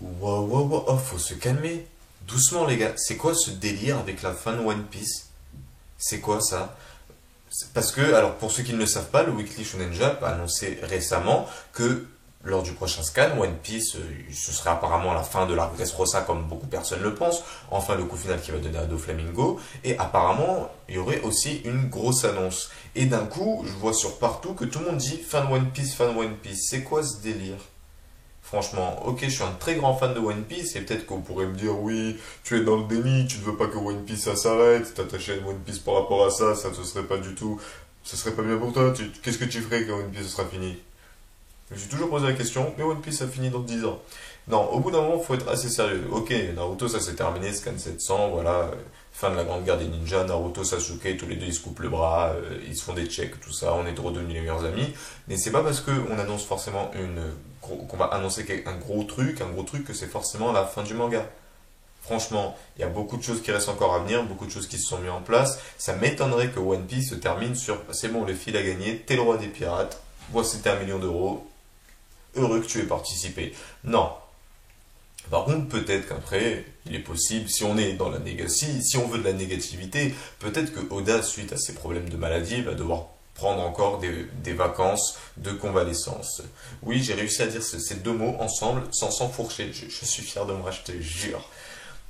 Wow, wow, wow, oh, faut se calmer. Doucement, les gars. C'est quoi ce délire avec la fin de One Piece? C'est quoi ça? Parce que, alors pour ceux qui ne le savent pas, le Weekly Shonen Jump a annoncé récemment que lors du prochain scan, One Piece, ce serait apparemment la fin de l'arc Dressrosa comme beaucoup de personnes le pensent, enfin le coup final qui va donner à Doflamingo, et apparemment il y aurait aussi une grosse annonce. Et d'un coup, je vois sur partout que tout le monde dit fin de One Piece, fin de One Piece. C'est quoi ce délire? Franchement, ok, je suis un très grand fan de One Piece et peut-être qu'on pourrait me dire oui, tu es dans le déni, tu ne veux pas que One Piece ça s'arrête, t'attacher à One Piece par rapport à ça, ça ne serait pas du tout, ça serait pas bien pour toi, qu'est-ce que tu ferais quand One Piece sera fini? Je me suis toujours posé la question, mais One Piece a fini dans 10 ans. Non, au bout d'un moment, il faut être assez sérieux. Ok, Naruto ça s'est terminé, Scan 700, voilà, fin de la grande guerre des ninjas, Naruto, Sasuke, tous les deux ils se coupent le bras, ils se font des checks, tout ça, on est redevenus les meilleurs amis. Mais c'est pas parce qu'on annonce forcément qu'on va annoncer un gros truc que c'est forcément la fin du manga. Franchement, il y a beaucoup de choses qui restent encore à venir, beaucoup de choses qui se sont mises en place. Ça m'étonnerait que One Piece se termine sur c'est bon, le fil a gagné, t'es le roi des pirates, voici tes 1 million d'euros, heureux que tu aies participé. Non. Par contre, peut-être qu'après, il est possible, si on est dans la négativité, si on veut de la négativité, peut-être que Oda, suite à ses problèmes de maladie, va devoir prendre encore des vacances de convalescence. Oui, j'ai réussi à dire ces deux mots ensemble sans s'enfourcher. Je suis fier de moi, je te jure.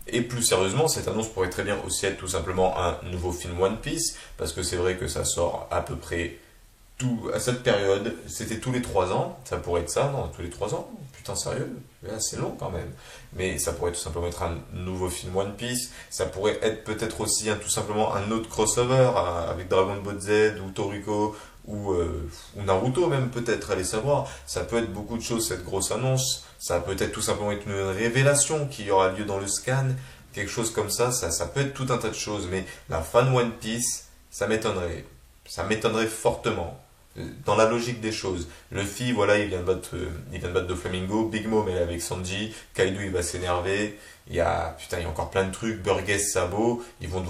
Et plus sérieusement, cette annonce pourrait très bien aussi être tout simplement un nouveau film One Piece, parce que c'est vrai que ça sort à peu près à cette période, c'était tous les 3 ans, ça pourrait être ça, non, tous les 3 ans, putain sérieux, c'est long quand même. Mais ça pourrait tout simplement être un nouveau film One Piece, ça pourrait être peut-être aussi tout simplement un autre crossover avec Dragon Ball Z ou Toriko ou Naruto même peut-être, allez savoir. Ça peut être beaucoup de choses cette grosse annonce, ça peut être tout simplement être une révélation qui aura lieu dans le scan, quelque chose comme ça peut être tout un tas de choses, mais la fin de One Piece, ça m'étonnerait fortement dans la logique des choses. Luffy, voilà, il vient de battre Doflamingo. Big Mom, elle est avec Sanji. Kaido, il va s'énerver. Il y a encore plein de trucs. Burgess, Sabo, ils vont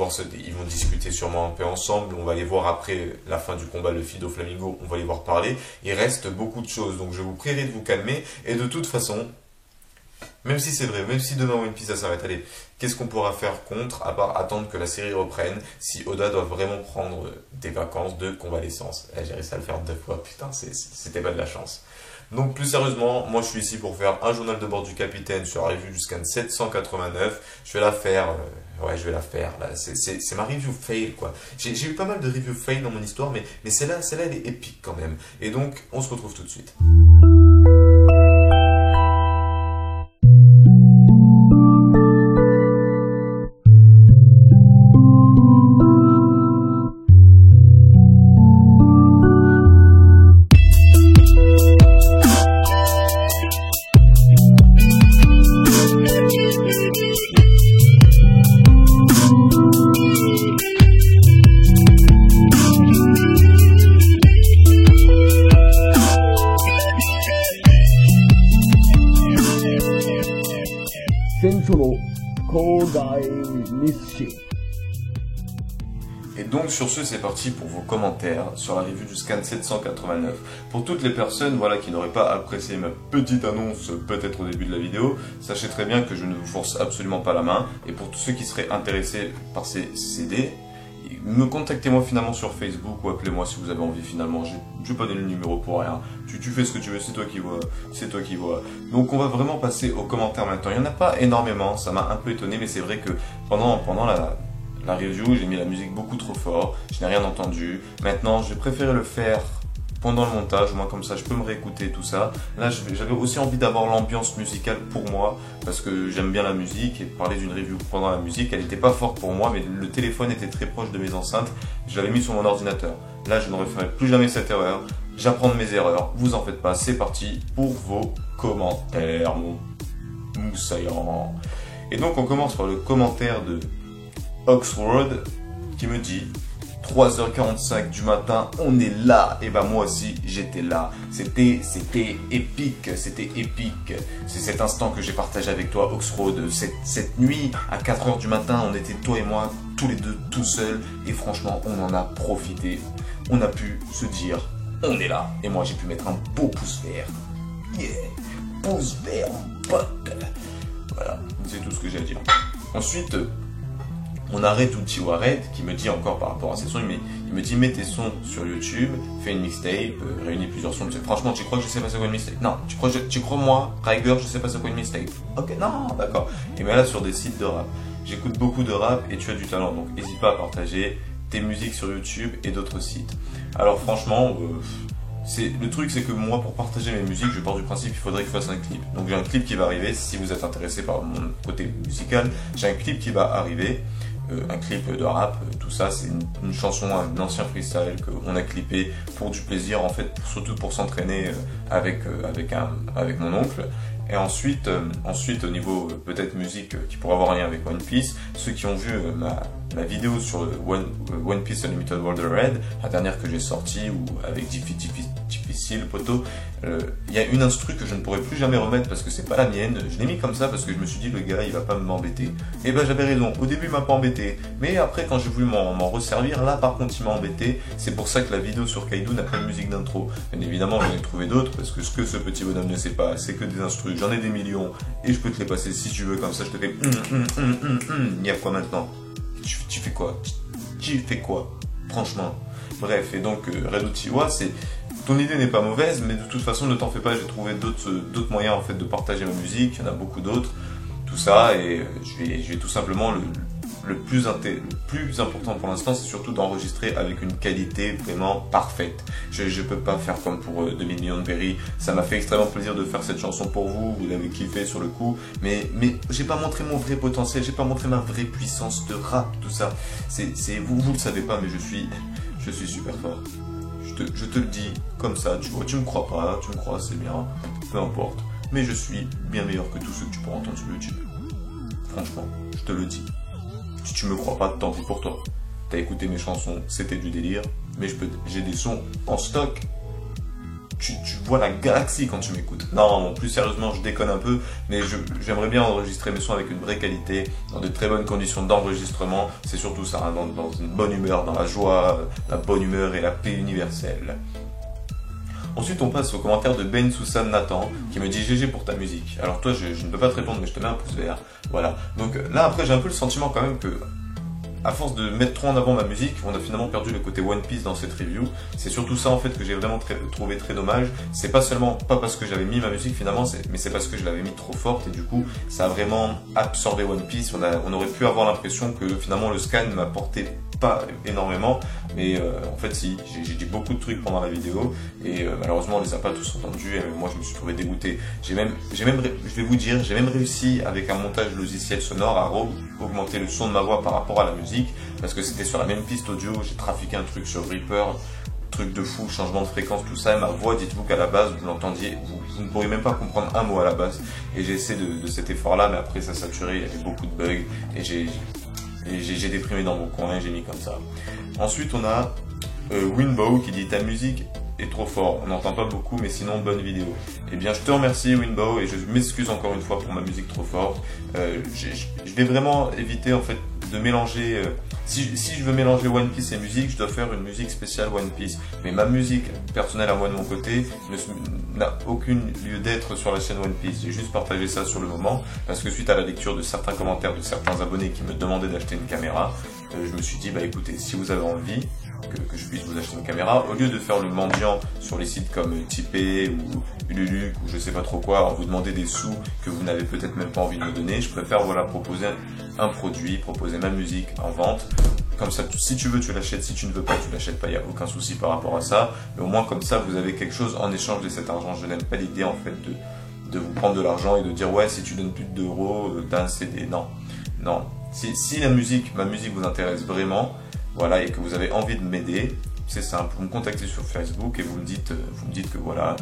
discuter sûrement un peu ensemble. On va les voir après la fin du combat Luffy, Doflamingo. On va les voir parler. Il reste beaucoup de choses. Donc, je vous prierai de vous calmer. Et de toute façon, même si c'est vrai, même si demain One Piece ça s'arrête, allez, qu'est-ce qu'on pourra faire contre, à part attendre que la série reprenne, si Oda doit vraiment prendre des vacances de convalescence? J'ai réussi à le faire 2 fois, putain, c'était pas de la chance. Donc plus sérieusement, moi je suis ici pour faire un journal de bord du capitaine sur la review du scan 789. Je vais la faire, ouais je vais la faire, là. C'est ma review fail quoi. J'ai eu pas mal de reviews fail dans mon histoire, mais celle-là elle est épique quand même. Et donc on se retrouve tout de suite. Et donc sur ce, c'est parti pour vos commentaires sur la review du scan 789. Pour toutes les personnes voilà, qui n'auraient pas apprécié ma petite annonce peut-être au début de la vidéo, sachez très bien que je ne vous force absolument pas la main. Et pour tous ceux qui seraient intéressés par ces CD, contactez-moi finalement sur Facebook ou appelez-moi si vous avez envie finalement. Je vais pas donner le numéro pour rien. Tu fais ce que tu veux, c'est toi qui vois. C'est toi qui vois. Donc on va vraiment passer aux commentaires maintenant. Il n'y en a pas énormément, ça m'a un peu étonné, mais c'est vrai que pendant la review, j'ai mis la musique beaucoup trop fort. Je n'ai rien entendu. Maintenant, j'ai préféré le faire pendant le montage, au moins comme ça je peux me réécouter tout ça. Là j'avais aussi envie d'avoir l'ambiance musicale pour moi, parce que j'aime bien la musique, et parler d'une review pendant la musique, elle n'était pas forte pour moi, mais le téléphone était très proche de mes enceintes, je l'avais mis sur mon ordinateur. Là je ne referai plus jamais cette erreur, j'apprends de mes erreurs, vous en faites pas, c'est parti pour vos commentaires, mon moussaillant. Et donc on commence par le commentaire de Oxford qui me dit 3h45 du matin, on est là. Et bah moi aussi j'étais là. C'était épique, c'était épique. C'est cet instant que j'ai partagé avec toi, Oxford. Cette nuit à 4h du matin, on était toi et moi tous les deux tout seuls. Et franchement, on en a profité. On a pu se dire, on est là. Et moi j'ai pu mettre un beau pouce vert. Yeah, pouce vert, pote. Voilà, c'est tout ce que j'ai à dire. Ensuite, on a Redouti Wared qui me dit encore par rapport à ses sons, il me dit mets tes sons sur YouTube, fais une mixtape, réunis plusieurs sons. Franchement, tu crois que je sais pas c'est quoi une mixtape? Non, tu crois moi, Riger, je sais pas c'est quoi une mixtape? Ok, non, d'accord. Et bien là sur des sites de rap. J'écoute beaucoup de rap et tu as du talent, donc n'hésite pas à partager tes musiques sur YouTube et d'autres sites. Alors franchement, le truc c'est que moi pour partager mes musiques, je pars du principe qu'il faudrait que je fasse un clip. Donc j'ai un clip qui va arriver, si vous êtes intéressé par mon côté musical, j'ai un clip qui va arriver. Un clip de rap, tout ça, c'est une chanson, un ancien freestyle qu'on a clippé pour du plaisir, en fait, surtout pour s'entraîner avec mon oncle. Et ensuite au niveau peut-être musique qui pourrait avoir un lien avec One Piece, ceux qui ont vu ma vidéo sur One Piece Unlimited World Red, la dernière que j'ai sortie, ou avec difficile poteau, il y a une instru que je ne pourrais plus jamais remettre parce que c'est pas la mienne. Je l'ai mis comme ça parce que je me suis dit le gars il va pas m'embêter. Et ben j'avais raison, au début il m'a pas embêté, mais après quand j'ai voulu m'en resservir, là par contre il m'a embêté. C'est pour ça que la vidéo sur Kaido n'a pas de musique d'intro. Bien évidemment j'en ai trouvé d'autres parce que ce que ce petit bonhomme ne sait pas, c'est que des instrus. J'en ai des millions et je peux te les passer si tu veux, comme ça je te fais il y a quoi maintenant? Tu fais quoi? Tu fais quoi? Franchement. Bref, et donc Redouti, c'est... Ton idée n'est pas mauvaise, mais de toute façon ne t'en fais pas, j'ai trouvé d'autres moyens en fait de partager ma musique, il y en a beaucoup d'autres, tout ça, et je vais tout simplement le plus important pour l'instant, c'est surtout d'enregistrer avec une qualité vraiment parfaite. Je peux pas faire comme pour 2000 millions de berry. Ça m'a fait extrêmement plaisir de faire cette chanson pour vous, vous l'avez kiffé sur le coup, mais j'ai pas montré mon vrai potentiel, j'ai pas montré ma vraie puissance de rap, tout ça. Vous le savez pas, mais je suis super fort. Je te le dis comme ça, tu me crois pas, tu me crois, c'est bien, peu importe. Mais je suis bien meilleur que tous ceux que tu pourras entendre sur YouTube. Franchement, je te le dis. Si tu me crois pas, tant pis pour toi. T'as écouté mes chansons, c'était du délire, mais j'ai des sons en stock. Tu vois la galaxie quand tu m'écoutes. Non, plus sérieusement, je déconne un peu, mais j'aimerais bien enregistrer mes sons avec une vraie qualité, dans de très bonnes conditions d'enregistrement. C'est surtout ça, hein, dans une bonne humeur, dans la joie, la bonne humeur et la paix universelle. Ensuite, on passe au commentaire de Ben Soussan Nathan qui me dit GG pour ta musique. Alors toi, je ne peux pas te répondre, mais je te mets un pouce vert. Voilà. Donc là, après, j'ai un peu le sentiment quand même que, à force de mettre trop en avant ma musique, on a finalement perdu le côté One Piece dans cette review. C'est surtout ça en fait que j'ai vraiment trouvé très dommage. C'est pas parce que j'avais mis ma musique finalement, mais c'est parce que je l'avais mis trop forte et du coup ça a vraiment absorbé One Piece. On aurait pu avoir l'impression que finalement le scan m'apportait pas énormément, mais en fait si, j'ai dit beaucoup de trucs pendant la vidéo et malheureusement on les a pas tous entendus et moi je me suis trouvé dégoûté. Je vais vous dire, j'ai même réussi avec un montage logiciel sonore à augmenter le son de ma voix par rapport à la musique parce que c'était sur la même piste audio. J'ai trafiqué un truc sur Reaper, truc de fou, changement de fréquence, tout ça, et ma voix, dites-vous qu'à la base vous l'entendiez, vous ne pourriez même pas comprendre un mot à la base, et j'ai essayé de cet effort là, mais après ça saturait, il y avait beaucoup de bugs et j'ai déprimé dans mon coin et j'ai mis comme ça. Ensuite on a Winbow qui dit ta musique est trop fort, on n'entend pas beaucoup mais sinon bonne vidéo. Eh bien je te remercie Winbow et je m'excuse encore une fois pour ma musique trop forte. Je vais vraiment éviter en fait de mélanger, si je veux mélanger One Piece et musique, je dois faire une musique spéciale One Piece. Mais ma musique personnelle à moi de mon côté n'a aucun lieu d'être sur la chaîne One Piece. J'ai juste partagé ça sur le moment parce que suite à la lecture de certains commentaires de certains abonnés qui me demandaient d'acheter une caméra, je me suis dit bah écoutez, si vous avez envie que je puisse vous acheter une caméra, au lieu de faire le mendiant sur les sites comme Tipeee ou Ululuc ou je sais pas trop quoi, en vous demander des sous que vous n'avez peut-être même pas envie de me donner, je préfère voilà proposer un produit, proposer ma musique en vente. Comme ça, si tu veux, tu l'achètes. Si tu ne veux pas, tu l'achètes pas. Il n'y a aucun souci par rapport à ça. Mais au moins, comme ça, vous avez quelque chose en échange de cet argent. Je n'aime pas l'idée, en fait, de vous prendre de l'argent et de dire, ouais, si tu donnes plus de €, t'as un CD. Non. Non. Si ma musique vous intéresse vraiment, voilà, et que vous avez envie de m'aider, c'est simple. Vous me contactez sur Facebook et vous me dites que voilà,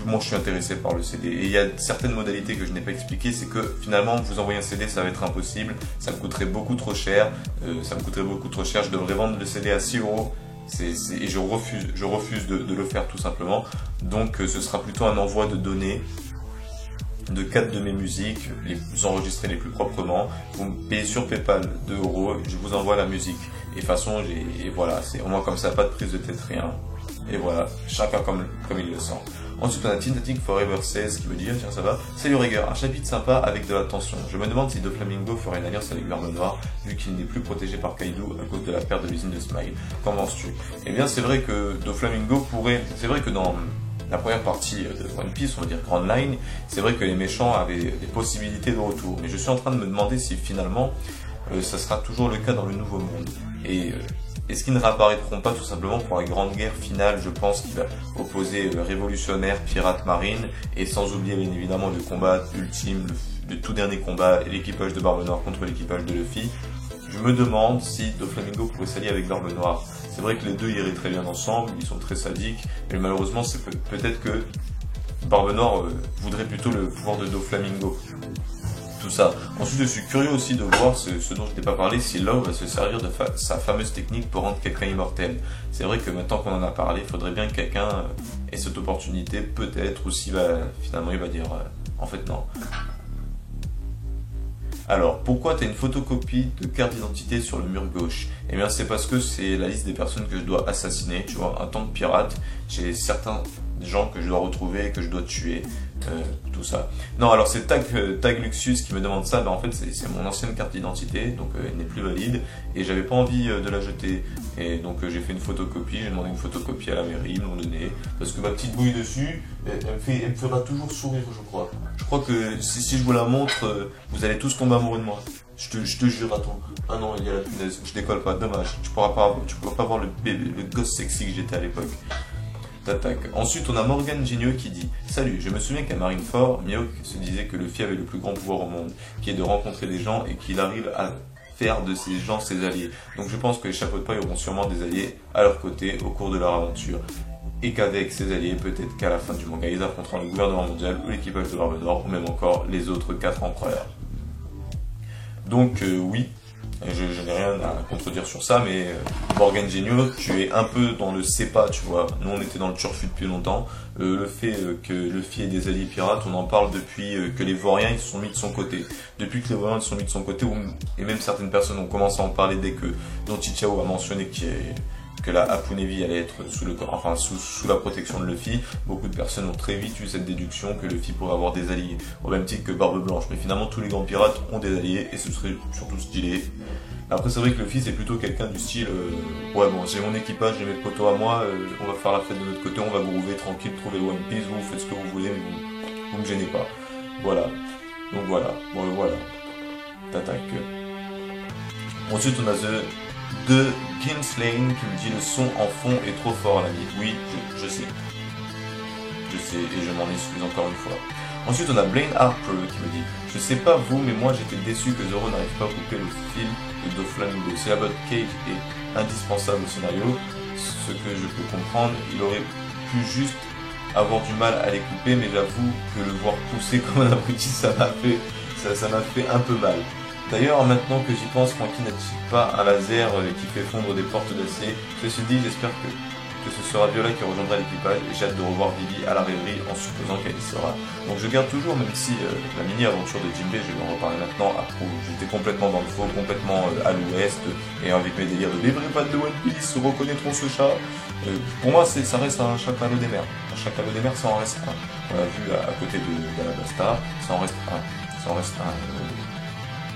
moi je suis intéressé par le CD. Et il y a certaines modalités que je n'ai pas expliquées, c'est que finalement vous envoyer un CD ça va être impossible, ça me coûterait beaucoup trop cher, je devrais vendre le CD à 6 €, et je refuse de le faire tout simplement. Donc ce sera plutôt un envoi de données de 4 de mes musiques, les enregistrées les plus proprement, vous me payez sur Paypal 2 €, je vous envoie la musique. Et de toute façon, et voilà, c'est au moins comme ça, pas de prise de tête, rien. Et voilà, chacun comme il le sent. Ensuite, on a Tintatic Forever 16 qui me dit, tiens, ça va. Salut Rigueur, un chapitre sympa avec de la tension. Je me demande si Doflamingo ferait une alliance avec Barbe Noire, vu qu'il n'est plus protégé par Kaido à cause de la perte de l'usine de Smile. Qu'en penses-tu? Eh bien, c'est vrai que Doflamingo pourrait... C'est vrai que dans la première partie de One Piece, on va dire Grand Line, c'est vrai que les méchants avaient des possibilités de retour. Mais je suis en train de me demander si finalement, ça sera toujours le cas dans le Nouveau Monde. Et est-ce qu'ils ne réapparaîtront pas tout simplement pour la grande guerre finale, je pense, qui va opposer révolutionnaires, pirates, marines, et sans oublier bien évidemment le combat ultime, le tout dernier combat, l'équipage de Barbe Noire contre l'équipage de Luffy. Je me demande si Doflamingo pourrait s'allier avec Barbe Noire. C'est vrai que les deux iraient très bien ensemble, ils sont très sadiques, mais malheureusement c'est peut-être que Barbe Noire voudrait plutôt le pouvoir de Doflamingo. Tout ça. Ensuite, je suis curieux aussi de voir ce dont je n'ai pas parlé, si Law va se servir de sa fameuse technique pour rendre quelqu'un immortel. C'est vrai que maintenant qu'on en a parlé, il faudrait bien que quelqu'un ait cette opportunité, peut-être, ou si finalement il va dire en fait non. Alors, pourquoi tu as une photocopie de carte d'identité sur le mur gauche? Eh bien, c'est parce que c'est la liste des personnes que je dois assassiner. Tu vois, en tant que pirate, j'ai certains gens que je dois retrouver et que je dois tuer. Tout ça. Non, alors c'est Tag Luxus qui me demande ça. Ben, en fait, c'est mon ancienne carte d'identité, donc elle n'est plus valide. Et j'avais pas envie de la jeter. Et donc j'ai fait une photocopie. J'ai demandé une photocopie à la mairie, ils me l'ont donné. Parce que ma petite bouille dessus, elle me fera toujours sourire, je crois. Je crois que si je vous la montre, vous allez tous tomber amoureux de moi. Je te jure, attends. Ah non, il y a la punaise. Je décolle pas, dommage. Tu pourras pas voir le gosse sexy que j'étais à l'époque. T'attaques. Ensuite, on a Morgan Genio qui dit « Salut, je me souviens qu'à Marineford, Mihawk se disait que Luffy avait le plus grand pouvoir au monde, qui est de rencontrer des gens et qu'il arrive à faire de ces gens ses alliés. Donc je pense que les chapeaux de paille auront sûrement des alliés à leur côté au cours de leur aventure. Et qu'avec ces alliés, peut-être qu'à la fin du manga, ils affronteront le gouvernement mondial ou l'équipage de Barbe Noire ou même encore les autres 4 empereurs. » Donc oui. Je n'ai rien à contredire sur ça, mais Morgan Genio, tu es un peu dans le c'est pas, tu vois. Nous, on était dans le turfu depuis longtemps. Le fait que Luffy ait des alliés pirates, on en parle depuis que les Vauriens ils se sont mis de son côté. Depuis que les Vauriens se sont mis de son côté, et même certaines personnes ont commencé à en parler dès que Don Chichao a mentionné que la Hapu Nevi allait être sous la protection de Luffy. Beaucoup de personnes ont très vite eu cette déduction que Luffy pourrait avoir des alliés, au même titre que Barbe Blanche. Mais finalement, tous les grands pirates ont des alliés, et ce serait surtout stylé. Après, c'est vrai que Luffy, c'est plutôt quelqu'un du style ouais, bon, j'ai mon équipage, j'ai mes potos à moi, on va faire la fête de notre côté, on va groover tranquille, trouver le One Piece, vous faites ce que vous voulez, mais vous me gênez pas. Voilà. Donc voilà. Bon, voilà. T'attaques. Ensuite, on a de Kinslane qui me dit le son en fond est trop fort à la vie. Oui, je sais. Je sais et je m'en excuse encore une fois. Ensuite on a Blaine Harper qui me dit je sais pas vous mais moi j'étais déçu que Zoro n'arrive pas à couper le fil de Doflamingo. Si la botte Cage est indispensable au scénario, ce que je peux comprendre, il aurait pu juste avoir du mal à les couper, mais j'avoue que le voir pousser comme un abruti ça m'a fait un peu mal. D'ailleurs, maintenant que j'y pense, Franky n'a-t-il pas un laser qui fait fondre des portes d'acier? Ceci dit, j'espère que ce sera Viola qui rejoindra l'équipage et j'ai hâte de revoir Vivi à la rêverie en supposant qu'elle y sera. Donc je garde toujours, même si la mini-aventure de Jinbei, je vais en reparler maintenant, j'étais complètement dans le faux, complètement à l'ouest, et avec mes délires de les vrais fans de One Piece reconnaîtront ce chat. Pour moi, ça reste un chakallow des mers. Un chakallow des mers, ça en reste un. On l'a vu à côté de Alabasta, ça en reste un. Ça en reste un.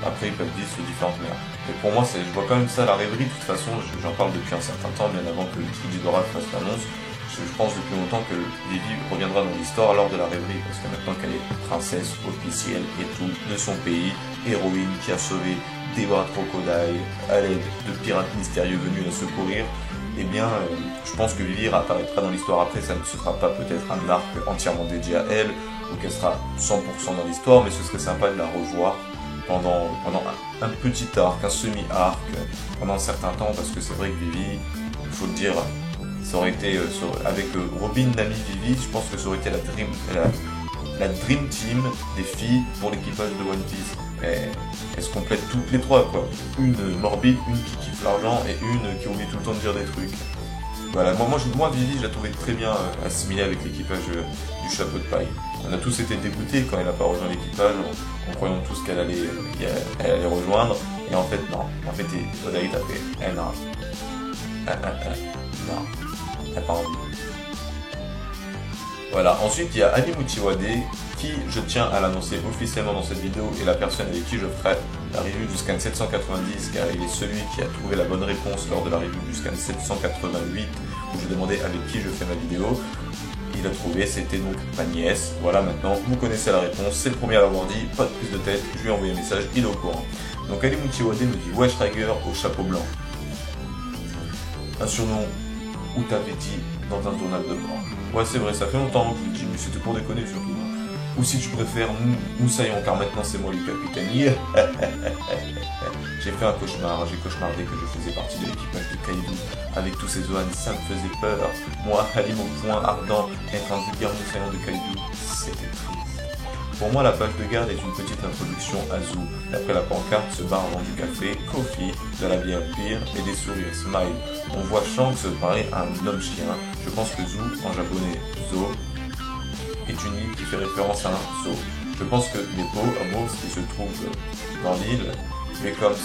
Après, ils peuvent dire sous différentes mers. Mais pour moi, je vois quand même ça à la rêverie. De toute façon, j'en parle depuis un certain temps, bien avant que le Tridora fasse l'annonce. Je pense depuis longtemps que Vivi reviendra dans l'histoire lors de la rêverie, parce que maintenant qu'elle est princesse officielle et tout de son pays, héroïne qui a sauvé des bras de crocodile à l'aide de pirates mystérieux venus la secourir, eh bien, je pense que Vivi réapparaîtra dans l'histoire après. Ça ne sera pas peut-être un arc entièrement dédié à elle, ou qu'elle sera 100% dans l'histoire, mais ce serait sympa de la revoir pendant un petit arc, un semi-arc, pendant un certain temps, parce que c'est vrai que Vivi, il faut le dire, ça aurait été, avec Robin, Nami, Vivi, je pense que ça aurait été la Dream Team des filles pour l'équipage de One Piece. Elles se complètent toutes les trois, quoi. Une morbide, une qui kiffe l'argent, et une qui oublie tout le temps de dire des trucs. Voilà, moi Vivi, je la trouvais très bien assimilée avec l'équipage du chapeau de paille. On a tous été dégoûtés quand elle n'a pas rejoint l'équipage, en croyant tous qu'elle allait rejoindre, et en fait non. En fait, Odaï t'a fait, non. Non, elle n'a pas envie. Voilà, ensuite il y a Ali Moutiwade qui, je tiens à l'annoncer officiellement dans cette vidéo, est la personne avec qui je ferai la review du scan 790, car il est celui qui a trouvé la bonne réponse lors de la review du scan 788 où je demandais avec qui je fais ma vidéo. Il a trouvé, c'était donc ma nièce. Voilà, maintenant vous connaissez la réponse, c'est le premier à l'avoir dit, pas de prise de tête, je lui ai envoyé un message, il est au courant. Donc Ali Moutiwade me dit Wesh Tiger au chapeau blanc. Un surnom où t'avais dit dans un journal de bord. Ouais, c'est vrai, ça fait longtemps que je le dis, mais c'était pour déconner surtout. Ou si tu préfères, Moussaillon, car maintenant c'est moi le capitaine. Yeah. J'ai fait un cauchemar, j'ai cauchemardé que je faisais partie de l'équipage de Kaido. Avec tous ces zones, ça me faisait peur. Moi, Ali, mon poing ardent, être un vulgaire Moussaillon de Kaido, c'était triste. Pour moi, la page de garde est une petite introduction à Zou. D'après la pancarte, ce bar vend du café, coffee, de la bière pire et des sourires, smile. On voit Shanks se parler à un homme-chien. Je pense que Zou, en japonais, Zo, est une île qui fait référence à un zoo. Je pense que les beaux homos qui se trouvent dans l'île, mais comme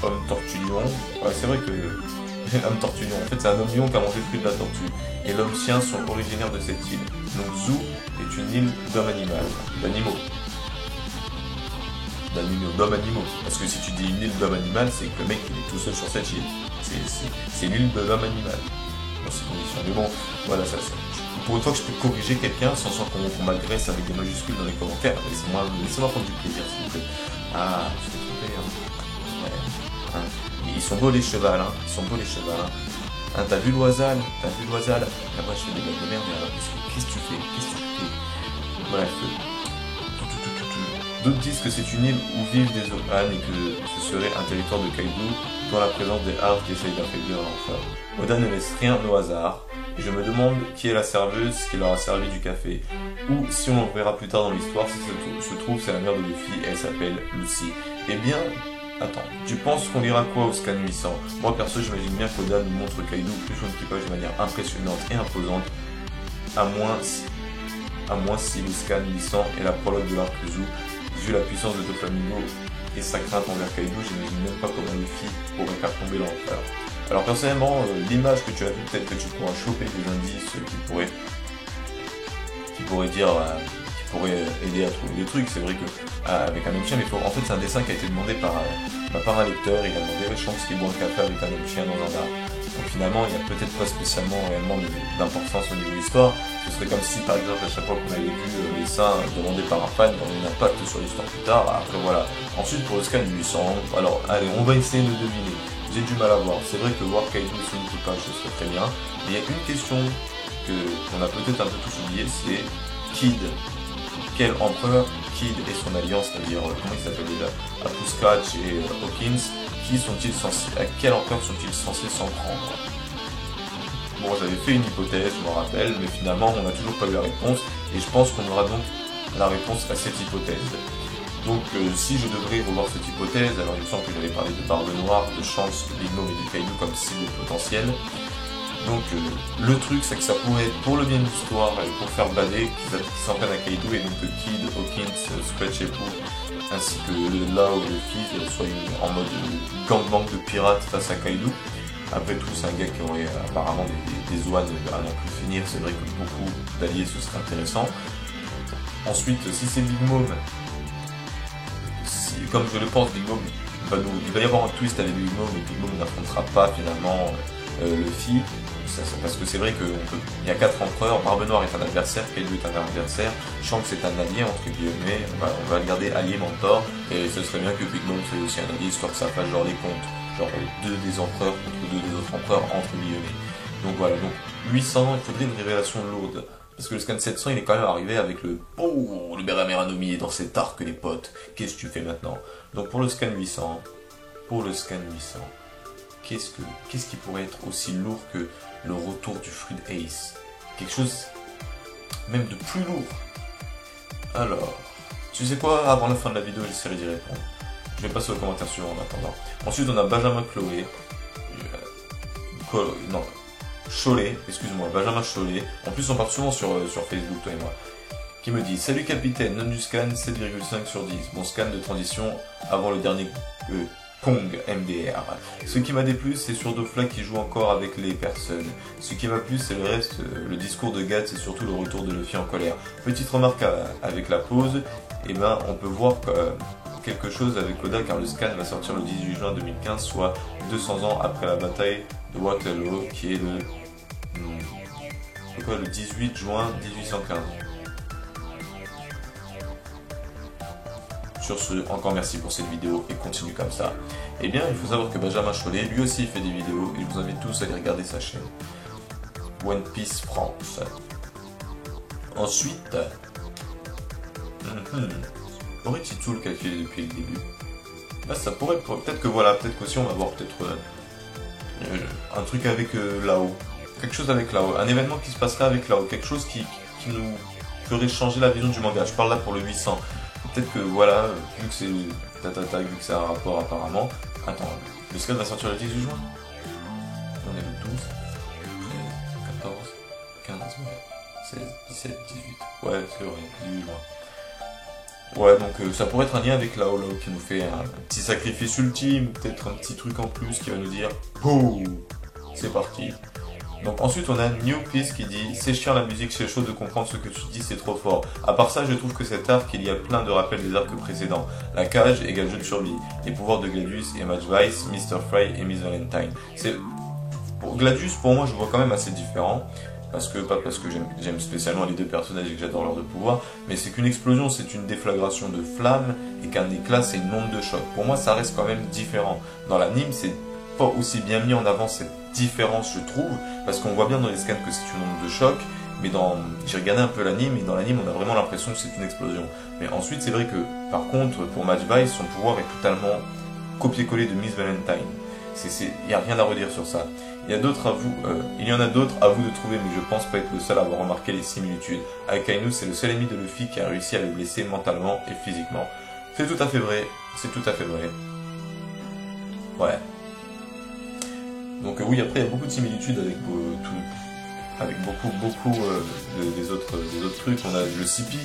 homme tortue-lion, ouais, c'est vrai que l'homme tortue-lion, en fait c'est un homme lion qui a mangé le fruit de la tortue, et l'homme-chien sont originaires de cette île. Donc Zoo est une île d'hommes-animaux, d'animaux. D'hommes-animaux. Parce que si tu dis une île d'homme-animal, c'est que le mec il est tout seul sur cette île. C'est l'île de l'homme-animal. Dans ces conditions. Mais bon, voilà, ça c'est. Pour une fois que je peux corriger quelqu'un sans qu'on m'agresse avec des majuscules dans les commentaires, laissez-moi prendre du plaisir s'il vous plaît. Ah, je t'ai trompé, hein. Ouais. Hein. Ils sont beaux les chevals, hein. Ils sont beaux les chevals, hein. Hein, t'as vu l'oisal? T'as vu l'oisal? Là, moi je fais des blagues de merde, mais alors qu'est-ce que tu fais? Qu'est-ce que tu fais? Bref. D'autres disent que c'est une île où vivent des Ohan et que ce serait un territoire de Kaido dans la présence des Hards qui essayent d'affaiblir l'empereur. Oda ne laisse rien au hasard, et je me demande qui est la serveuse qui leur a servi du café. Ou, si on le verra plus tard dans l'histoire, si ça se trouve, c'est la mère de Luffy et elle s'appelle Lucy. Eh bien, attends, tu penses qu'on lira quoi au scan 800? Moi perso, j'imagine bien qu'Oda nous montre Kaido plus son équipage de manière impressionnante et imposante, à moins si le scan 800 est la prologue de l'arc Zou. Vu la puissance de Doflamingo et sa crainte envers Kaido, j'imagine même pas comment Luffy pourrait faire tomber l'empereur. Alors personnellement, l'image que tu as vue, peut-être que tu pourras choper des indices qui pourraient aider à trouver des trucs. C'est vrai que avec un homme chien, mais en fait c'est un dessin qui a été demandé par un lecteur. Il a demandé je pense qu'il boit un café avec un homme chien dans un bar. Donc finalement, il n'y a peut-être pas spécialement réellement d'importance au niveau de l'histoire. Ce serait comme si, par exemple, à chaque fois qu'on avait vu les seins demandés par un fan, on a eu un impact sur l'histoire plus tard. Après, voilà. Ensuite, pour le scan 800, alors, allez, on va essayer de deviner. J'ai du mal à voir. C'est vrai que voir Kaido et son équipage, ce serait très bien. Mais il y a une question qu'on a peut-être un peu tous oublié, c'est Kid. Quel empereur Kid et son alliance, c'est-à-dire, comment il s'appelle déjà, Apu Scratch et Hawkins, à quel empereur sont-ils censés s'en prendre? Bon, j'avais fait une hypothèse, je m'en rappelle, mais finalement, on n'a toujours pas eu la réponse, et je pense qu'on aura donc la réponse à cette hypothèse. Donc, si je devrais revoir cette hypothèse, alors il me semble que j'avais parlé de Barbe Noire, de Shanks, de Big Mom et de Kaido comme cible potentielle. Donc, le truc, c'est que ça pourrait être pour le bien de l'histoire, et pour faire bader, qu'ils s'en prennent à Kaido, et donc que Kid, Hawkins, Scratch et Pooh, ainsi que là où le fils soit en mode gangbang de pirates face à Kaido. Après tout, c'est un gars qui aurait apparemment des ouanes à n'en plus finir. C'est vrai que beaucoup d'alliés, ce serait intéressant. Ensuite, si c'est Big Mom, comme je le pense, Big Mom, il va y avoir un twist avec Big Mom, et Big Mom n'affrontera pas finalement Luffy. Parce que c'est vrai qu'il y a 4 empereurs, Barbe Noire est un adversaire, Kaido est un adversaire, Shanks est un allié entre guillemets, on va le garder allié mentor, et ce serait bien que Big Mom soit aussi un allié, histoire que ça fasse genre les comptes, genre 2 des empereurs contre 2 des autres empereurs entre guillemets. Donc voilà, donc 800, il faudrait une révélation lourde, parce que le scan 700 il est quand même arrivé avec le Berameranomi est dans cet arc les potes, qu'est-ce que tu fais maintenant? Donc pour le scan 800, qu'est-ce qui pourrait être aussi lourd que le retour du fruit d'Ace? Quelque chose même de plus lourd. Alors, tu sais quoi, avant la fin de la vidéo, j'essaierai d'y répondre. Je vais passer aux commentaires suivants en attendant. Ensuite, on a Benjamin Chloé. Cholet, excuse-moi, Benjamin Cholet. En plus, on parle souvent sur Facebook, toi et moi. Qui me dit: Salut capitaine, non du scan 7,5 sur 10. Mon scan de transition avant le dernier Pong MDR. Ce qui m'a déplu, c'est sur Dofla qui joue encore avec les personnes. Ce qui m'a plu, c'est le reste, le discours de Guts et surtout le retour de Luffy en colère. Petite remarque avec la pause, et ben on peut voir quelque chose avec Oda car le scan va sortir le 18 juin 2015, soit 200 ans après la bataille de Waterloo, qui est le 18 juin 1815. Sur ce, encore merci pour cette vidéo et continue comme ça. Eh bien, il faut savoir que Benjamin Chollet, lui aussi, il fait des vidéos et je vous invite tous à aller regarder sa chaîne. One Piece France. Ensuite, Oritsitsu qui a fait depuis le début. Là, ça pourrait, peut-être que voilà, peut-être qu'aussi on va voir peut-être un truc avec Lao. Quelque chose avec Lao. Un événement qui se passerait avec Lao. Quelque chose qui nous ferait changer la vision du manga. Je parle là pour le 800. Peut-être que voilà, vu que c'est vu que ça a un rapport apparemment. Attends, le scan va sortir le 18 juin. On est le 12, 13, 14, 15, 16, 17, 18. Ouais, c'est vrai, 18 juin. Ouais, donc ça pourrait être un lien avec Lao qui nous fait un petit sacrifice ultime, peut-être un petit truc en plus qui va nous dire oh, c'est parti. Donc ensuite on a New Peace qui dit c'est chiant la musique, c'est chaud de comprendre ce que tu dis, c'est trop fort. À part ça, je trouve que cet arc, il y a plein de rappels des arcs précédents. La cage égale jeu de survie. Les pouvoirs de Gladius et Match Vice, Mr. Fry et Miss Valentine. Pour Gladius, pour moi, je vois quand même assez différent. Pas parce que j'aime spécialement les deux personnages et que j'adore leurs deux pouvoirs, mais c'est qu'une explosion, c'est une déflagration de flammes et qu'un éclat, c'est une onde de choc. Pour moi, ça reste quand même différent. Dans l'anime, c'est pas aussi bien mis en avant cette différence, je trouve, parce qu'on voit bien dans les scans que c'est une onde de choc, mais j'ai regardé un peu l'anime, et dans l'anime, on a vraiment l'impression que c'est une explosion. Mais ensuite, c'est vrai que, par contre, pour Match Vice, son pouvoir est totalement copié-collé de Miss Valentine. Il n'y a rien à redire sur ça. Il y en a d'autres à vous de trouver, mais je pense pas être le seul à avoir remarqué les similitudes. Akainu, c'est le seul ennemi de Luffy qui a réussi à le blesser mentalement et physiquement. C'est tout à fait vrai, c'est tout à fait vrai. Ouais. Donc oui, après il y a beaucoup de similitudes avec beaucoup des autres trucs. On a le CP,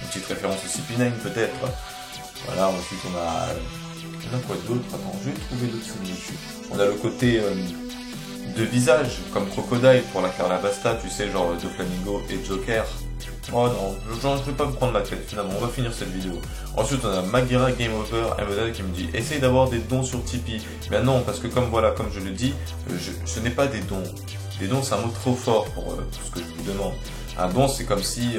une petite référence au CP9 peut-être. Voilà, ensuite on a quoi d'autre? Attends, je vais trouver d'autres similitudes. On a le côté de visage, comme Crocodile pour la Carlabasta, tu sais, genre Doflamingo et Joker. Oh non, je vais pas me prendre la tête, finalement, on va finir cette vidéo. Ensuite, on a Magira Game Over MDL qui me dit « Essaye d'avoir des dons sur Tipeee ». Mais non, parce que comme je le dis, ce n'est pas des dons. Des dons, c'est un mot trop fort pour ce que je vous demande. Un don, c'est comme si...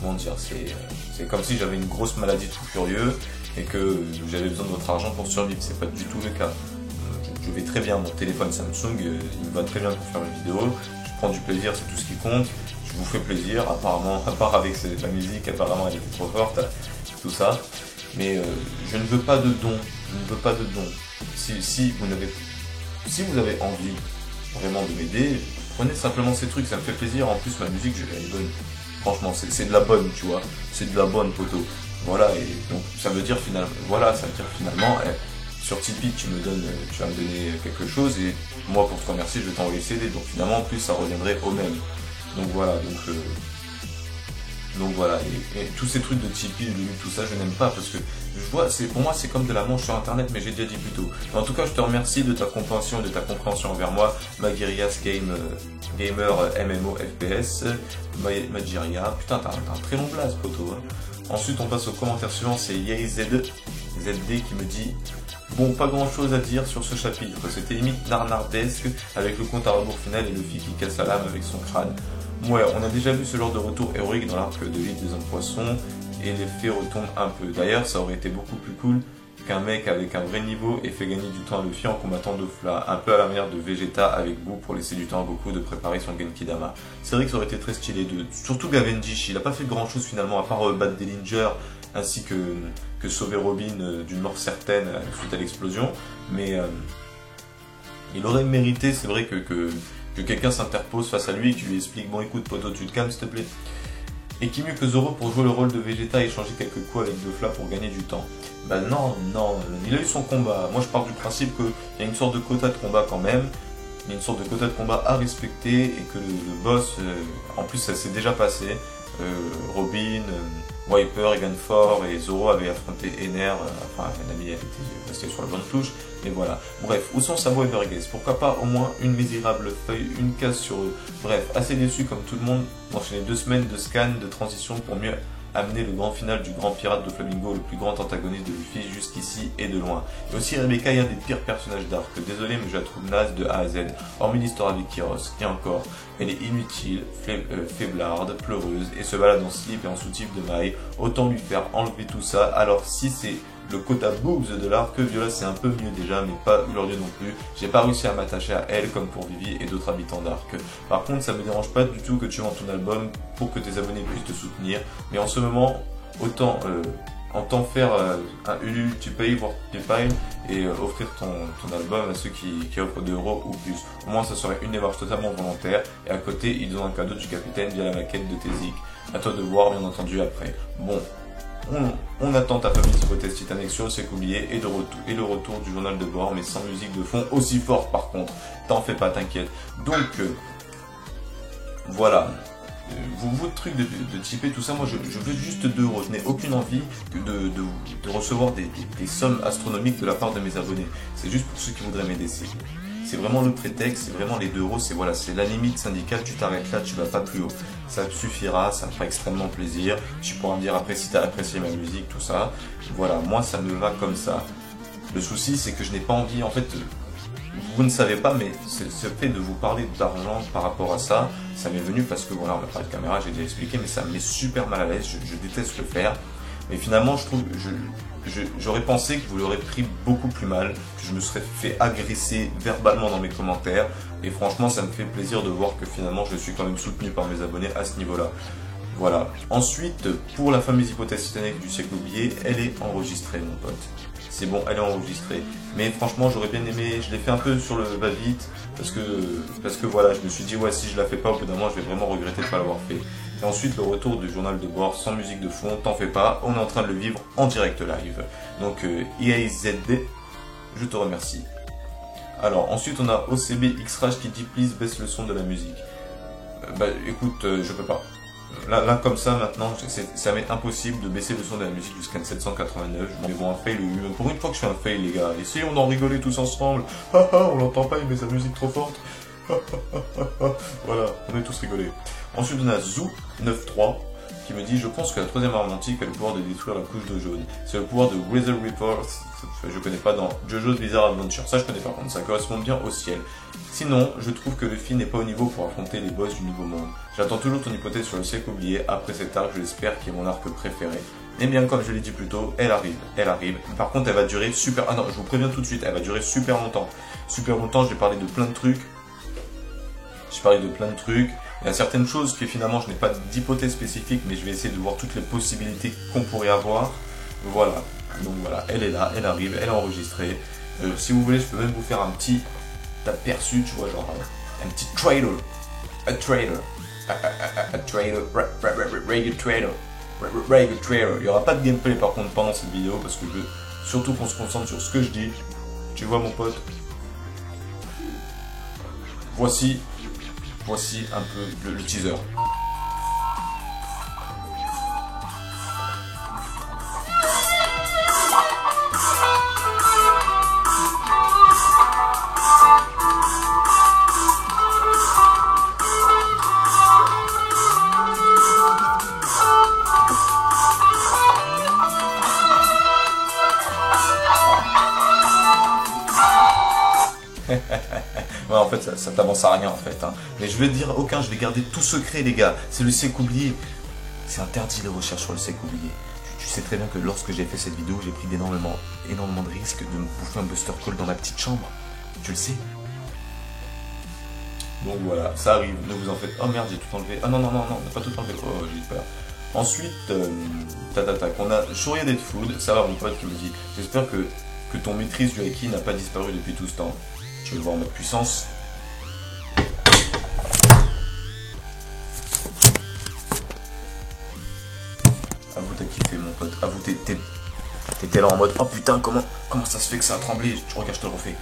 comment dire, c'est comme si j'avais une grosse maladie tout furieux et que j'avais besoin de votre argent pour survivre. C'est pas du tout le cas. Je vais très bien, mon téléphone Samsung, il me va très bien pour faire une vidéo. Je prends du plaisir, c'est tout ce qui compte. Je vous fais plaisir, apparemment, à part avec la musique, apparemment elle est trop forte, tout ça. Mais je ne veux pas de dons, je ne veux pas de dons. Si vous avez envie vraiment de m'aider, prenez simplement ces trucs, ça me fait plaisir. En plus, ma musique, elle est bonne. Franchement, c'est de la bonne, tu vois. C'est de la bonne, poteau. Voilà, et donc ça veut dire finalement, sur Tipeee, tu vas me donner quelque chose, et moi, pour te remercier, je vais t'envoyer CD. Donc finalement, en plus, ça reviendrait au même. Donc voilà, et tous ces trucs de Tipeee, tout ça, je n'aime pas parce que pour moi c'est comme de la manche sur internet, mais j'ai déjà dit plus tôt. En tout cas, je te remercie de ta compréhension et de ta compréhension envers moi, Magirias Gamer MMO FPS, Magiria, putain t'as un très long blaze poteau. Hein. Ensuite on passe au commentaire suivant, c'est YZD qui me dit bon, pas grand chose à dire sur ce chapitre, c'était limite narnardesque avec le compte à rebours final et Luffy qui casse la lame avec son crâne. Ouais, on a déjà vu ce genre de retour héroïque dans l'arc de l'île des hommes poissons et l'effet retombe un peu. D'ailleurs, ça aurait été beaucoup plus cool qu'un mec avec un vrai niveau ait fait gagner du temps à Luffy en combattant Dofla, un peu à la manière de Vegeta avec Boo pour laisser du temps à Goku de préparer son Genkidama. C'est vrai que ça aurait été très stylé, surtout Gavendish, il a pas fait grand chose finalement à part battre Dillinger ainsi que sauver Robin d'une mort certaine suite à l'explosion, mais il aurait mérité, c'est vrai que quelqu'un s'interpose face à lui et qui lui explique bon écoute poto, tu te calmes s'il te plaît. Et qui mieux que Zoro pour jouer le rôle de Vegeta et échanger quelques coups avec Dofla pour gagner du temps. Bah non, il a eu son combat. Moi je pars du principe qu'il y a une sorte de quota de combat quand même. Il y a une sorte de quota de combat à respecter et que le boss, en plus ça s'est déjà passé. Robin, Wiper, Egan 4 et Zoro avaient affronté Ener, enfin Nami elle était restée sur la bonne touche, mais voilà. Bref, où sont Sabo et Verghese? Pourquoi pas au moins une misérable feuille, une case sur eux. Bref, assez déçu comme tout le monde d'enchaîner 2 semaines de scan, de transition pour mieux amener le grand final du grand pirate de Flamingo, le plus grand antagoniste de Luffy jusqu'ici et de loin. Et aussi Rebecca est un des pires personnages d'arc. Désolé mais je la trouve naze de A à Z, hormis l'histoire avec Kyros. Et encore, elle est inutile, faiblarde, pleureuse et se balade en slip et en sous-type de maille. Autant lui faire enlever tout ça. Alors si c'est le quota boobs de l'arc, Viola c'est un peu mieux déjà, mais pas glorieux non plus. J'ai pas réussi à m'attacher à elle comme pour Vivi et d'autres habitants d'arc. Par contre, ça me dérange pas du tout que tu vends ton album pour que tes abonnés puissent te soutenir. Mais en ce moment, autant faire un Ulule, tu payes, voire PayPal, et offrir ton album à ceux qui offrent 2 € ou plus. Au moins, ça serait une démarche totalement volontaire. Et à côté, ils ont un cadeau du capitaine via la maquette de Tezik. À toi de voir, bien entendu, après. Bon. On attend ta fameuse hypothèse titanique sur le sec oublié et le retour du journal de bord, mais sans musique de fond aussi forte par contre. T'en fais pas, t'inquiète. Donc, voilà. Votre truc de typer tout ça, moi je veux juste 2 €. Je n'ai aucune envie de recevoir des sommes astronomiques de la part de mes abonnés. C'est juste pour ceux qui voudraient m'aider. C'est vraiment le prétexte, c'est vraiment les 2 €, c'est la limite syndicale, tu t'arrêtes là, tu vas pas plus haut. Ça te suffira, ça me fera extrêmement plaisir. Tu pourras me dire après si tu as apprécié ma musique, tout ça. Voilà, moi ça me va comme ça. Le souci c'est que je n'ai pas envie, en fait, vous ne savez pas, mais ce fait de vous parler d'argent par rapport à ça, ça m'est venu parce que voilà, on a parlé de caméra, j'ai déjà expliqué, mais ça me met super mal à l'aise, je déteste le faire. Mais finalement, je trouve, j'aurais pensé que vous l'aurez pris beaucoup plus mal, que je me serais fait agresser verbalement dans mes commentaires. Et franchement, ça me fait plaisir de voir que finalement, je suis quand même soutenu par mes abonnés à ce niveau-là. Voilà. Ensuite, pour la fameuse hypothèse titanique du siècle oublié, elle est enregistrée, mon pote. C'est bon, elle est enregistrée. Mais franchement, j'aurais bien aimé, je l'ai fait un peu sur le va-vite, parce que voilà, je me suis dit, ouais, si je la fais pas, au bout d'un moment, je vais vraiment regretter de ne pas l'avoir fait. Et ensuite, le retour du journal de bord sans musique de fond, t'en fais pas, on est en train de le vivre en direct live. Donc, EAZD, je te remercie. Alors, ensuite, on a OCB Xrage qui dit, please, baisse le son de la musique. Bah, écoute, je peux pas. Là, comme ça, maintenant, ça m'est impossible de baisser le son de la musique du scan 789. Mais bon, un fail, pour une fois que je fais un fail, les gars, essayons d'en rigoler tous ensemble. On l'entend pas, il met sa musique trop forte. Voilà, on est tous rigolés. Ensuite, on a Zoo93 qui me dit, je pense que la troisième arme antique a le pouvoir de détruire la couche de jaune. C'est le pouvoir de Weather Report, je connais pas dans JoJo's Bizarre Adventure, ça je connais par contre, ça correspond bien au ciel. Sinon, je trouve que Luffy n'est pas au niveau pour affronter les boss du nouveau monde. J'attends toujours ton hypothèse sur le siècle oublié, après cet arc, je l'espère, qui est mon arc préféré. Et bien, comme je l'ai dit plus tôt, elle arrive. Par contre, elle va durer super... Ah non, je vous préviens tout de suite, elle va durer super longtemps. Super longtemps, je vais parler de plein de trucs. Il y a certaines choses que finalement je n'ai pas d'hypothèse spécifique, mais je vais essayer de voir toutes les possibilités qu'on pourrait avoir. Voilà. Donc voilà, elle est là, elle arrive, elle est enregistrée. Si vous voulez, je peux même vous faire un petit aperçu, tu vois, genre un petit trailer. A trailer. Regular trailer. Il n'y aura pas de gameplay par contre pendant cette vidéo parce que je veux surtout qu'on se concentre sur ce que je dis. Tu vois mon pote. Voici un peu le teaser. Ouais, en fait, ça t'avance à rien, en fait. Hein. Mais je vais dire aucun, je vais garder tout secret, les gars. C'est le sec oublié. C'est interdit les recherches sur le sec oublié. Tu sais très bien que lorsque j'ai fait cette vidéo, j'ai pris énormément de risques de me bouffer un Buster Call dans ma petite chambre. Tu le sais. Donc voilà, ça arrive, ne vous en faites. Oh merde, j'ai tout enlevé. Ah non, on n'a pas tout enlevé. Oh, j'ai peur. Ensuite, on a Shouria Dead Food. Ça va, mon pote qui me dit, j'espère que ton maîtrise du Haki n'a pas disparu depuis tout ce temps. Tu veux voir ma puissance? Avoue, t'as kiffé, mon pote. Avoue, t'étais là en mode, oh putain, comment ça se fait que ça a tremblé? Tu regardes, je te le refais.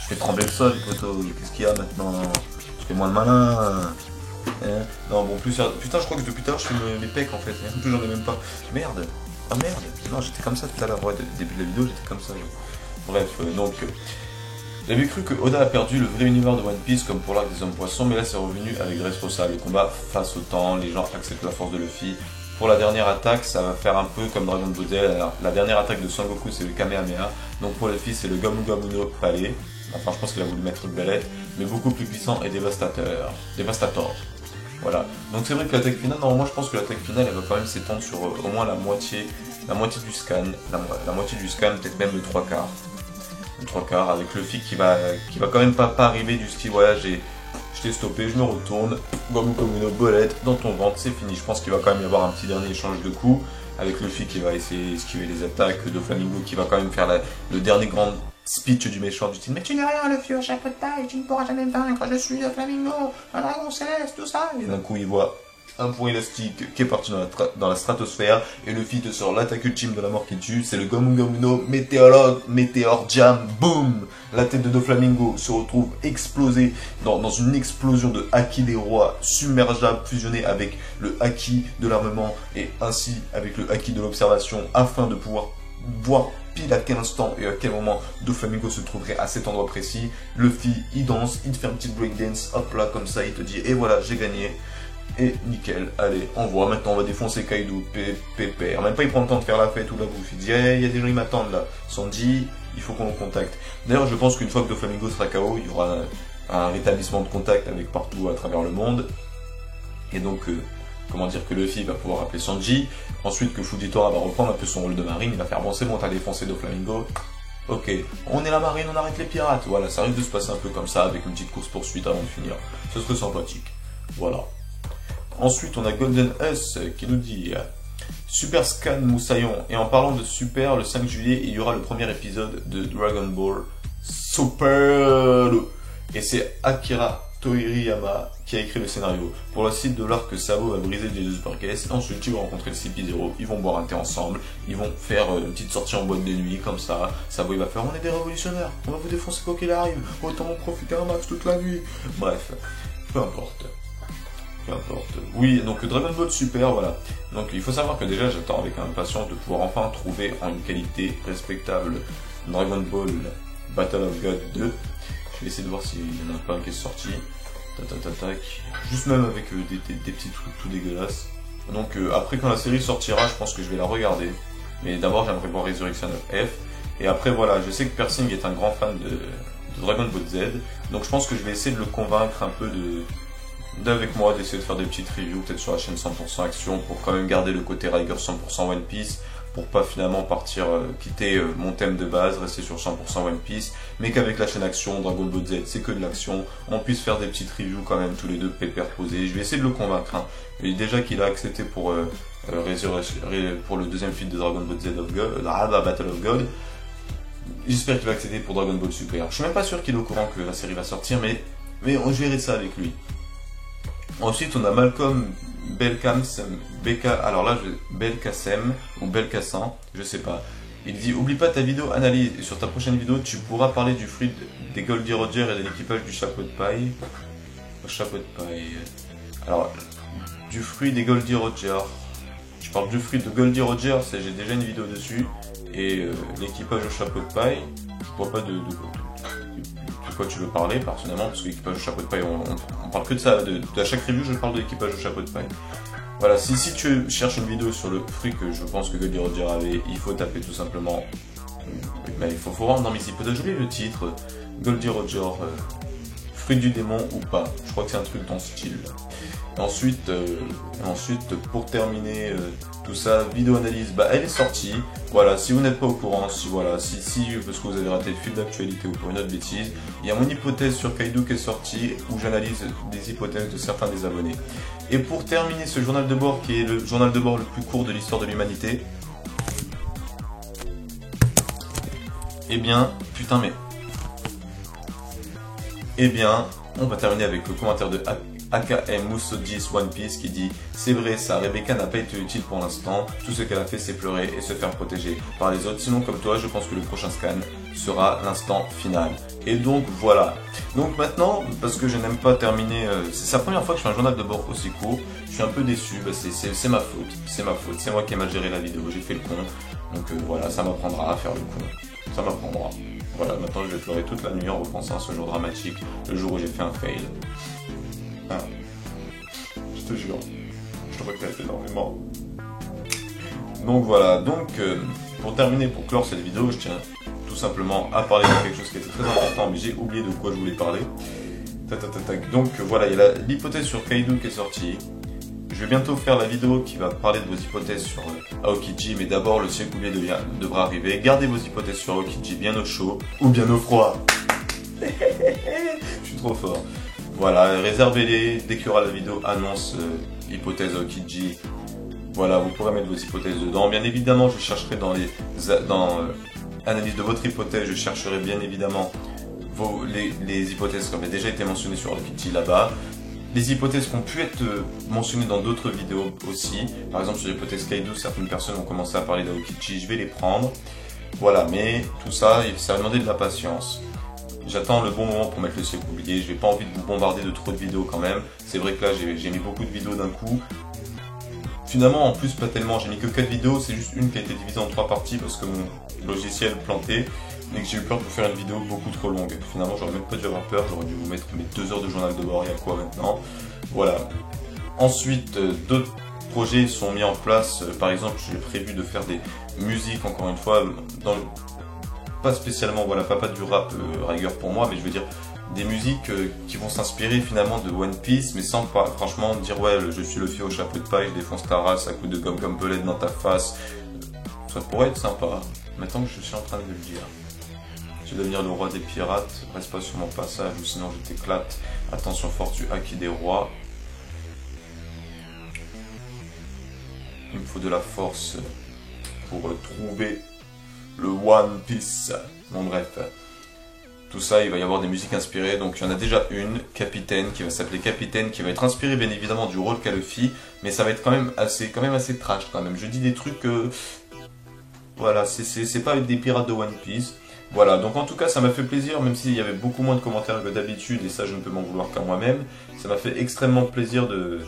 Je fais trembler le sol, poteau. Qu'est-ce qu'il y a maintenant? Je fais moins le malin. Non, bon, plus sérieux. Putain, je crois que depuis tout à l'heure, je fais mes pecs en fait. Merde, j'en ai même pas. Merde. Ah merde. Non, j'étais comme ça tout à l'heure. Ouais, début de la vidéo, j'étais comme ça. Bref, donc. J'avais cru que Oda a perdu le vrai univers de One Piece comme pour l'arc des hommes poissons, mais là c'est revenu avec Dressrosa. Le combat face au temps, les gens acceptent la force de Luffy. Pour la dernière attaque, ça va faire un peu comme Dragon Ball Z. Alors, la dernière attaque de Son Goku, c'est le Kamehameha. Donc pour Luffy, c'est le Gomu Gomu no Palais. Enfin, je pense qu'il a voulu mettre une belette, mais beaucoup plus puissant et dévastateur. Voilà. Donc c'est vrai que l'attaque finale, non, moi je pense que l'attaque finale, elle va quand même s'étendre sur au moins la moitié du scan, la moitié du scan, peut-être même le 3/4. Le 3/4 avec Luffy qui va quand même pas arriver du style, voilà, je t'ai stoppé, je me retourne, Gomu Gomu no belette dans ton ventre, c'est fini. Je pense qu'il va quand même y avoir un petit dernier échange de coups avec Luffy qui va essayer d'esquiver les attaques de Flamingo, qui va quand même faire le dernier grand speech du méchant du style mais tu n'es rien Luffy au chapeau de paille, tu ne pourras jamais me vaincre, je suis le Flamingo, un dragon céleste, tout ça. Et d'un coup il voit un point élastique qui est parti dans la stratosphère et Luffy te sort l'attaque ultime de la mort qui tue, c'est le Gomu Gomu no Météor Jam, boum. La tête de Doflamingo se retrouve explosée dans une explosion de haki des rois submergeable fusionné avec le haki de l'armement et ainsi avec le haki de l'observation afin de pouvoir voir pile à quel instant et à quel moment Doflamingo se trouverait à cet endroit précis. Luffy, il danse, il te fait un petit breakdance, hop là, comme ça, il te dit, et voilà, j'ai gagné. Et nickel, allez, envoie, maintenant on va défoncer Kaido, pépère. Même pas il prend le temps de faire la fête ou la bouffe, il dit, il y a des gens qui m'attendent là. Sandy, il faut qu'on le contacte. D'ailleurs, je pense qu'une fois que Doflamingo sera KO, il y aura un rétablissement de contact avec partout à travers le monde. Et donc, comment dire, que Luffy va pouvoir appeler Sanji. Ensuite, que Fujitora va reprendre un peu son rôle de marine, il va faire, bon c'est bon, t'as défoncé Doflamingo. Ok, on est la marine, on arrête les pirates. Voilà, ça risque de se passer un peu comme ça, avec une petite course-poursuite avant de finir. Ce serait sympathique. Voilà. Ensuite, on a Golden Us qui nous dit Super Scan Moussaillon. Et en parlant de Super, le 5 juillet, il y aura le premier épisode de Dragon Ball Super. Et c'est Akira Toriyama qui a écrit le scénario. Pour la suite de l'arc, Sabo va briser les deux Super Caisses. Ensuite, ils vont rencontrer le CP0. Ils vont boire un thé ensemble. Ils vont faire une petite sortie en boîte de nuit, comme ça. Sabo, il va faire on est des révolutionnaires. On va vous défoncer quoi qu'il arrive. Autant en profiter un max toute la nuit. Bref, peu importe. Oui, donc Dragon Ball Super, voilà. Donc il faut savoir que déjà j'attends avec impatience de pouvoir enfin trouver en une qualité respectable Dragon Ball Battle of God 2. Je vais essayer de voir s'il y en a pas un qui est sorti. Tac. Juste même avec des petits trucs tout dégueulasses. Donc après quand la série sortira, je pense que je vais la regarder. Mais d'abord j'aimerais voir Resurrection of F. Et après voilà, je sais que Persing est un grand fan de Dragon Ball Z. Donc je pense que je vais essayer de le convaincre un peu d'avec moi, d'essayer de faire des petites reviews peut-être sur la chaîne 100% Action pour quand même garder le côté Riger 100% One Piece, pour pas finalement partir, quitter mon thème de base, rester sur 100% One Piece, mais qu'avec la chaîne Action, Dragon Ball Z c'est que de l'action, on puisse faire des petites reviews quand même tous les deux pépère posés. Je vais essayer de le convaincre, hein. Et déjà qu'il a accepté pour le deuxième film de Dragon Ball Z of God, Battle of God, j'espère qu'il va accepter pour Dragon Ball Super. Je suis même pas sûr qu'il est au courant que la série va sortir, mais on verra ça avec lui. Ensuite, on a Malcolm Belkacem ou Belkacem, je sais pas. Il dit oublie pas ta vidéo analyse et sur ta prochaine vidéo tu pourras parler du fruit des Goldie Roger et de l'équipage du chapeau de paille. Alors, du fruit des Goldie Roger. Je parle du fruit de Goldie Roger, j'ai déjà une vidéo dessus. Et l'équipage au chapeau de paille, je vois pas de quoi tu veux parler personnellement, parce que l'équipage au chapeau de paille, on parle que de ça, à chaque review je parle de l'équipage au chapeau de paille. Voilà, si tu cherches une vidéo sur le fruit que je pense que Goldie Roger avait, il faut taper tout simplement, il faut voir dans mes hypothèses, j'ai oublié le titre, Goldie Roger, fruit du démon ou pas, je crois que c'est un truc dans ce style. Ensuite, pour terminer tout ça, vidéo analyse, elle est sortie. Voilà, si vous n'êtes pas au courant, parce que vous avez raté le fil d'actualité ou pour une autre bêtise, il y a mon hypothèse sur Kaido qui est sortie où j'analyse des hypothèses de certains des abonnés. Et pour terminer ce journal de bord qui est le journal de bord le plus court de l'histoire de l'humanité, on va terminer avec le commentaire de AKM Musojis One Piece qui dit: c'est vrai ça, Rebecca n'a pas été utile pour l'instant, tout ce qu'elle a fait c'est pleurer et se faire protéger par les autres, sinon comme toi je pense que le prochain scan sera l'instant final. Et donc voilà. Donc maintenant, parce que je n'aime pas terminer, c'est la première fois que je fais un journal de bord aussi court, je suis un peu déçu, bah c'est ma faute, c'est moi qui ai mal géré la vidéo, j'ai fait le con, donc voilà, ça m'apprendra à faire le con, ça m'apprendra. Voilà, maintenant je vais pleurer toute la nuit en repensant à ce jour dramatique, le jour où j'ai fait un fail. Ah. Je te jure, je te regrette énormément. Donc voilà, donc pour terminer, pour clore cette vidéo, je tiens tout simplement à parler de quelque chose qui était très important, mais j'ai oublié de quoi je voulais parler. Donc voilà, il y a l'hypothèse sur Kaido qui est sortie. Je vais bientôt faire la vidéo qui va parler de vos hypothèses sur Aokiji, mais d'abord le siècle oublié devra arriver. Gardez vos hypothèses sur Aokiji bien au chaud ou bien au froid. Je suis trop fort. Voilà, réservez-les dès qu'il y aura la vidéo annonce hypothèse Aokiji. Voilà, vous pourrez mettre vos hypothèses dedans. Bien évidemment, je chercherai dans analyse de votre hypothèse, je chercherai bien évidemment les hypothèses qui avaient déjà été mentionnées sur Aokiji là-bas. Les hypothèses qui ont pu être mentionnées dans d'autres vidéos aussi. Par exemple, sur l'hypothèse Kaido, certaines personnes ont commencé à parler d'Aokiji, je vais les prendre. Voilà, mais tout ça, ça va demander de la patience. J'attends le bon moment pour mettre le siècle oublié. Je n'ai pas envie de vous bombarder de trop de vidéos quand même. C'est vrai que là, j'ai mis beaucoup de vidéos d'un coup. Finalement, en plus, pas tellement. J'ai mis que 4 vidéos. C'est juste une qui a été divisée en 3 parties parce que mon logiciel plantait. Et que j'ai eu peur de vous faire une vidéo beaucoup trop longue. Finalement, j'aurais même pas dû avoir peur. J'aurais dû vous mettre mes 2 heures de journal de bord. Il y a quoi maintenant? Voilà. Ensuite, d'autres projets sont mis en place. Par exemple, j'ai prévu de faire des musiques, encore une fois, pas spécialement, voilà, pas du rap rigueur pour moi, mais je veux dire des musiques qui vont s'inspirer finalement de One Piece, mais sans pas franchement dire ouais, je suis le fille au chapeau de paille, je défonce ta race à coups de gomme comme pelette dans ta face. Ça pourrait être sympa, maintenant que je suis en train de le dire. Je vais devenir le roi des pirates, reste pas sur mon passage ou sinon je t'éclate. Attention fort, tu acquis des rois. Il me faut de la force pour trouver le One Piece. Bon bref, tout ça, il va y avoir des musiques inspirées. Donc il y en a déjà une, Capitaine, qui va s'appeler Capitaine, qui va être inspirée bien évidemment du rôle qu'a Luffy, mais ça va être quand même assez trash quand même. Je dis des trucs, voilà, c'est pas des pirates de One Piece. Voilà, donc en tout cas ça m'a fait plaisir, même s'il y avait beaucoup moins de commentaires que d'habitude, et ça je ne peux m'en vouloir qu'à moi-même. Ça m'a fait extrêmement plaisir de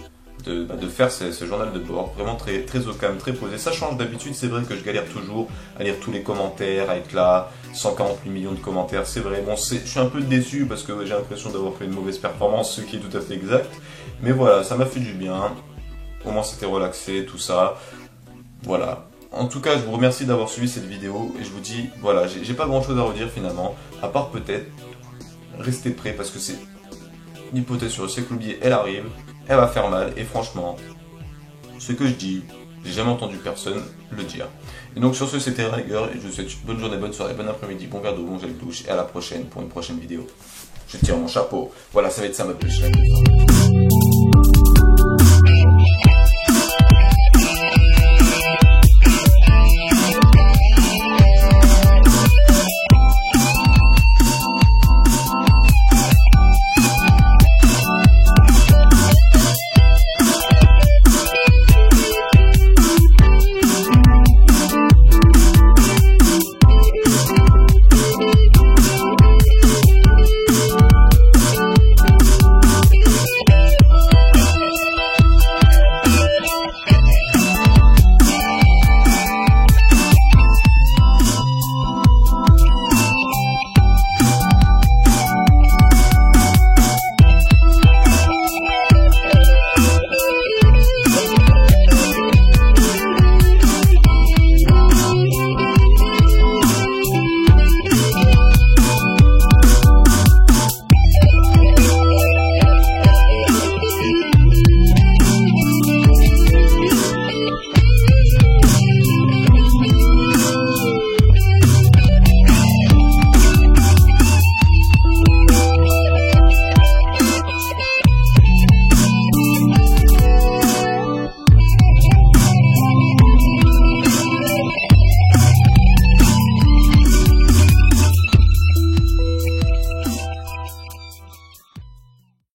faire ce journal de bord, vraiment très au calme, très posé. Ça change d'habitude, c'est vrai que je galère toujours à lire tous les commentaires, avec là 148 millions de commentaires, c'est vrai. Bon, je suis un peu déçu parce que j'ai l'impression d'avoir fait une mauvaise performance, ce qui est tout à fait exact. Mais voilà, ça m'a fait du bien. Au moins c'était relaxé, tout ça. Voilà. En tout cas, je vous remercie d'avoir suivi cette vidéo et je vous dis, voilà, j'ai pas grand chose à redire finalement, à part peut-être rester prêt parce que c'est l'hypothèse sur le siècle oublié, elle arrive. Elle va faire mal, et franchement, ce que je dis, j'ai jamais entendu personne le dire. Et donc sur ce, c'était Rigueur, et je vous souhaite une bonne journée, bonne soirée, bon après-midi, bon verre d'eau, bon gel douche, et à la prochaine pour une prochaine vidéo. Je tire mon chapeau. Voilà, ça va être ça ma petite chaîne.